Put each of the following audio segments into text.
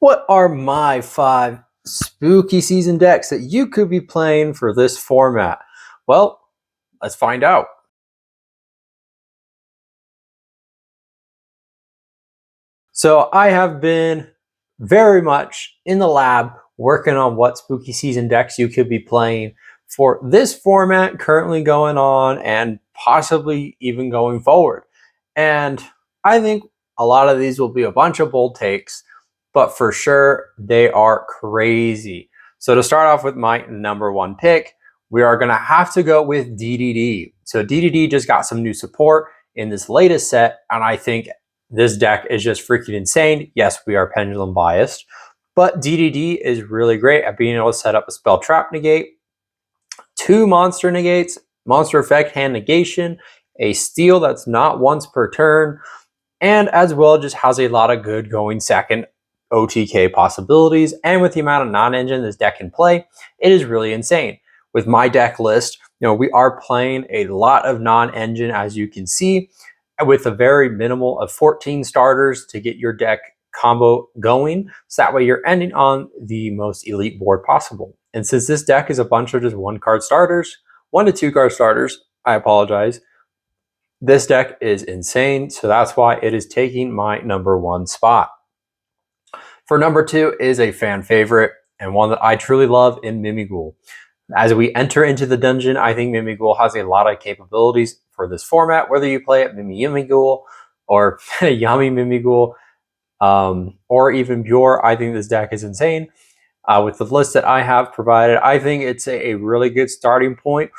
What are my 5 spooky season decks that you could be playing for this format? Well, let's find out. So, I have been very much in the lab working on what spooky season decks you could be playing for this format currently going on and possibly even going forward. And I think a lot of these will be a bunch of bold takes, but for sure they are crazy. So to start off with my number one pick, we are going to have to go with DDD. So DDD just got some new support in this latest set, and I think this deck is just freaking insane. Yes, we are pendulum biased, but DDD is really great at being able to set up a spell trap negate, 2 monster negates, monster effect hand negation, a steal that's not once per turn, and as well just has a lot of good going second OTK possibilities. And with the amount of non-engine this deck can play, it is really insane. With my deck list, we are playing a lot of non-engine, as you can see, with a very minimal of 14 starters to get your deck combo going. So that way you're ending on the most elite board possible. And since this deck is a bunch of just 1-card starters, 1 to 2-card starters, I apologize, this deck is insane, so that's why it is taking my number 1 spot. For number 2 is a fan favorite and one that I truly love in Mimighoul. As we enter into the dungeon, I think Mimighoul has a lot of capabilities for this format, whether you play it Mimighoul or Yummy Mimighoul, or even Pure. I think this deck is insane. With the list that I have provided, I think it's a really good starting point.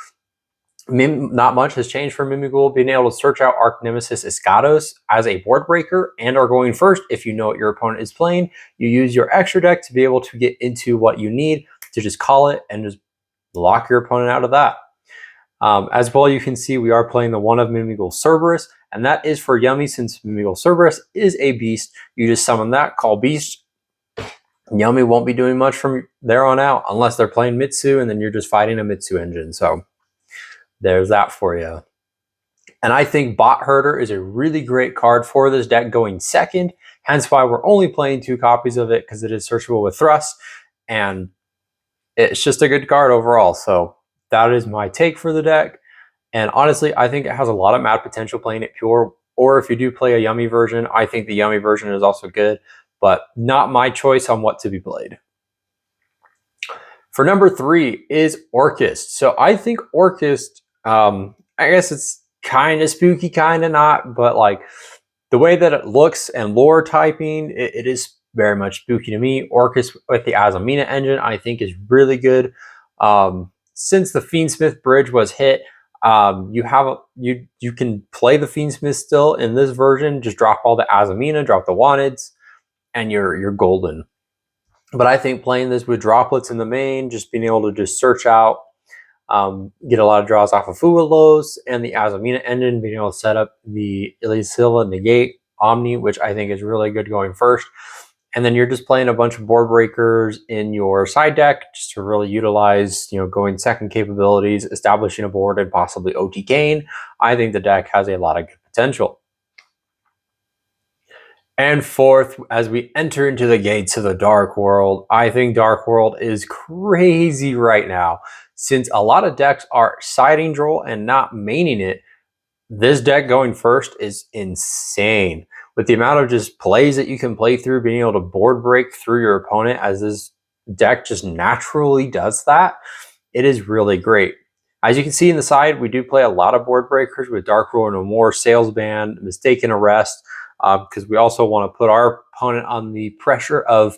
Not much has changed for Mimighoul, being able to search out Arch Nemesis Escados as a board breaker and are going first. If you know what your opponent is playing, you use your extra deck to be able to get into what you need to just call it and just lock your opponent out of that. As well, you can see we are playing the one of Mimighoul Cerberus, and that is for Yummy. Since Mimighoul Cerberus is a beast, you just summon that, call beast. Yummy won't be doing much from there on out unless they're playing Mitsu, and then you're just fighting a Mitsu engine. So there's that for you. And I think Bot Herder is a really great card for this deck going second, hence why we're only playing 2 copies of it, because it is searchable with Thrust, and it's just a good card overall. So that is my take for the deck. And honestly, I think it has a lot of mad potential playing it pure, or if you do play a Yummy version, I think the Yummy version is also good, but not my choice on what to be played. For number 3 is Orcust. So I think Orcust, I guess it's kind of spooky, kind of not, but like the way that it looks and lore typing, it is very much spooky to me. Orcust with the Azamina engine, I think, is really good. Since the Fiendsmith bridge was hit, you can play the Fiendsmith still in this version. Just drop all the Azamina, drop the Wanteds, and you're golden. But I think playing this with droplets in the main, just being able to just search out, get a lot of draws off of Fugalos, and the Azamina engine, being able to set up the Ilisilva Negate Omni, which I think is really good going first. And then you're just playing a bunch of board breakers in your side deck just to really utilize, going second capabilities, establishing a board, and possibly OTKing. I think the deck has a lot of good potential. And fourth, as we enter into the gates of the Dark World, I think Dark World is crazy right now. Since a lot of decks are siding Droll and not maining it, this deck going first is insane. With the amount of just plays that you can play through, being able to board break through your opponent as this deck just naturally does that, it is really great. As you can see in the side, we do play a lot of board breakers with Dark Ruler No More, Salesband, Mistaken Arrest, because we also want to put our opponent on the pressure of,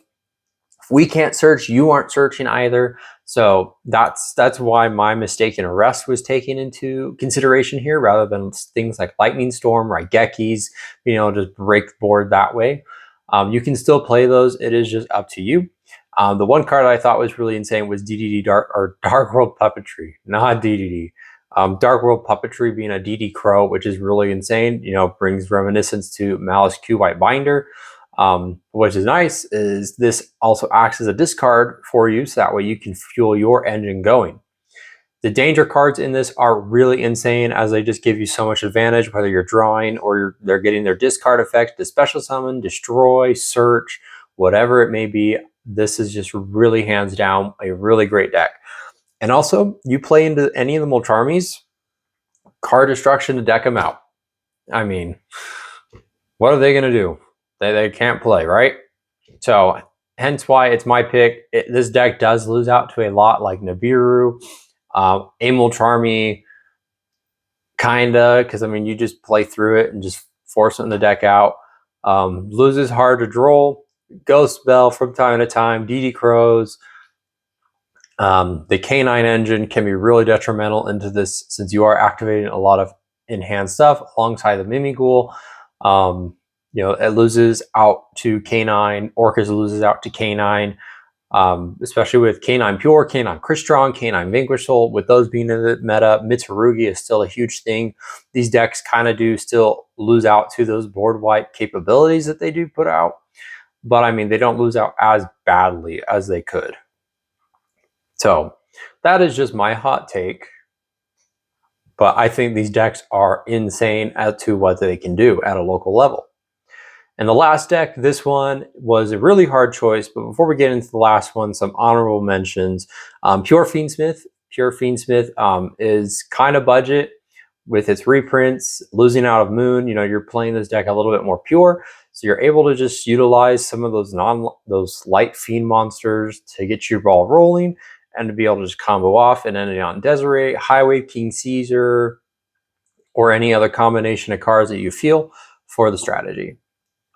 if we can't search, you aren't searching either. So that's why my Mistaken Arrest was taken into consideration here, rather than things like Lightning Storm, Raigekis, being able to just break the board that way. You can still play those. It is just up to you. The one card I thought was really insane was DDD Dark World Puppetry, not DDD. Dark World Puppetry being a DD Crow, which is really insane. Brings reminiscence to Malice Q White Binder. Which is nice, is this also acts as a discard for you, so that way you can fuel your engine going. The danger cards in this are really insane, as they just give you so much advantage, whether you're drawing or they're getting their discard effect to special summon, destroy, search, whatever it may be. This is just really hands down a really great deck. And also, you play into any of the Moltarmies, card destruction to deck them out. I mean, what are they going to do? They can't play, right? So hence why it's my pick. This deck does lose out to a lot like Nibiru, Amul Charmy, kinda, because I mean you just play through it and just force it in the deck out. Loses hard to draw, Ghost Bell from time to time, DD Crows. The K9 engine can be really detrimental into this since you are activating a lot of in-hand stuff alongside the Mimighoul. You know, it loses out to K9. Orcus loses out to K9, especially with K9 Pure, K9 Crystron, K9 Vanquish Soul. With those being in the meta, Mitsurugi is still a huge thing. These decks kind of do still lose out to those board wipe capabilities that they do put out. But I mean, they don't lose out as badly as they could. So that is just my hot take. But I think these decks are insane as to what they can do at a local level. And the last deck, this one was a really hard choice. But before we get into the last one, some honorable mentions. Pure Fiendsmith. Pure Fiendsmith is kind of budget with its reprints, losing out of Moon. You know, you're playing this deck a little bit more pure. So you're able to just utilize some of those light Fiend monsters to get your ball rolling and to be able to just combo off and end it on Desiree, Highway, King Caesar, or any other combination of cards that you feel for the strategy.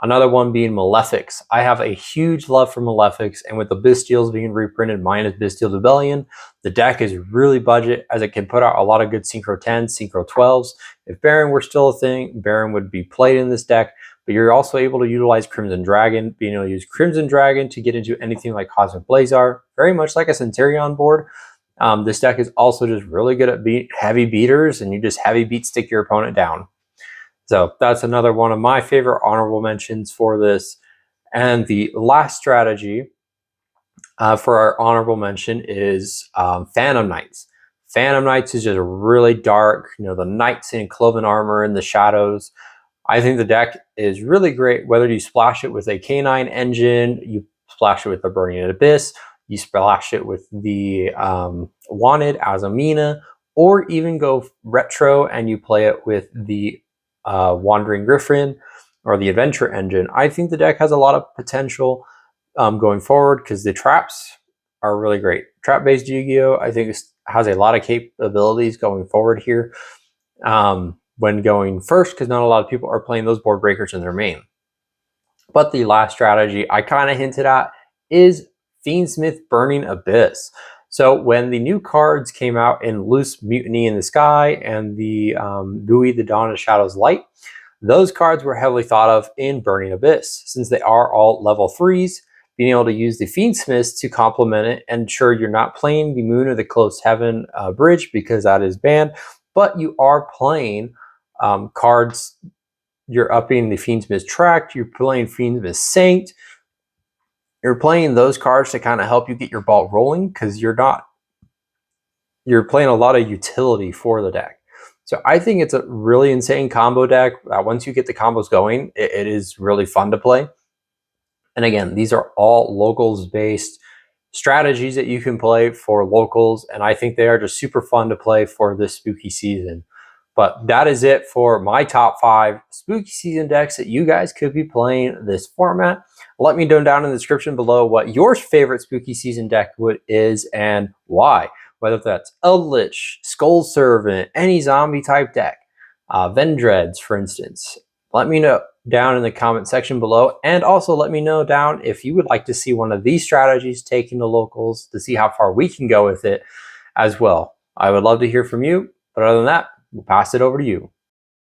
Another one being Malefics. I have a huge love for Malefics, and with the Bystials being reprinted, mine is Bystial Rebellion. The deck is really budget, as it can put out a lot of good Synchro 10s, Synchro 12s. If Baron were still a thing, Baron would be played in this deck, but you're also able to utilize Crimson Dragon, being able to use Crimson Dragon to get into anything like Cosmic Blazar, very much like a Centurion board. This deck is also just really good at heavy beaters, and you just heavy beat stick your opponent down. So that's another one of my favorite honorable mentions for this. And the last strategy for our honorable mention is Phantom Knights. Phantom Knights is just really dark, you know, the knights in cloven armor in the shadows. I think the deck is really great, whether you splash it with a K9 engine, you splash it with the Burning Abyss, you splash it with the Wanted Azamina, or even go retro and you play it with the Wandering Griffin or the Adventure engine. I think the deck has a lot of potential going forward because the traps are really great. Trap-based Yu-Gi-Oh! I think has a lot of capabilities going forward here when going first, because not a lot of people are playing those board breakers in their main. But the last strategy I kind of hinted at is Fiendsmith Burning Abyss. So when the new cards came out in Loose Mutiny in the Sky and the Buoy the Dawn of Shadows Light, those cards were heavily thought of in Burning Abyss. Since they are all level 3s, being able to use the Fiendsmiths to complement it and ensure you're not playing the Moon or the Closed Heaven bridge because that is banned, but you are playing cards, you're upping the Fiendsmith Tract, you're playing Fiendsmith Saint, you're playing those cards to kind of help you get your ball rolling because you're playing a lot of utility for the deck. So I think it's a really insane combo deck. Once you get the combos going, it is really fun to play. And again, these are all locals based strategies that you can play for locals. And I think they are just super fun to play for this spooky season. But that is it for my top 5 spooky season decks that you guys could be playing this format. Let me know down in the description below what your favorite spooky season deck is and why. Whether that's Eldritch, Skull Servant, any zombie type deck, Vendreads, for instance. Let me know down in the comment section below. And also let me know down if you would like to see one of these strategies taken to locals to see how far we can go with it as well. I would love to hear from you. But other than that, we'll pass it over to you.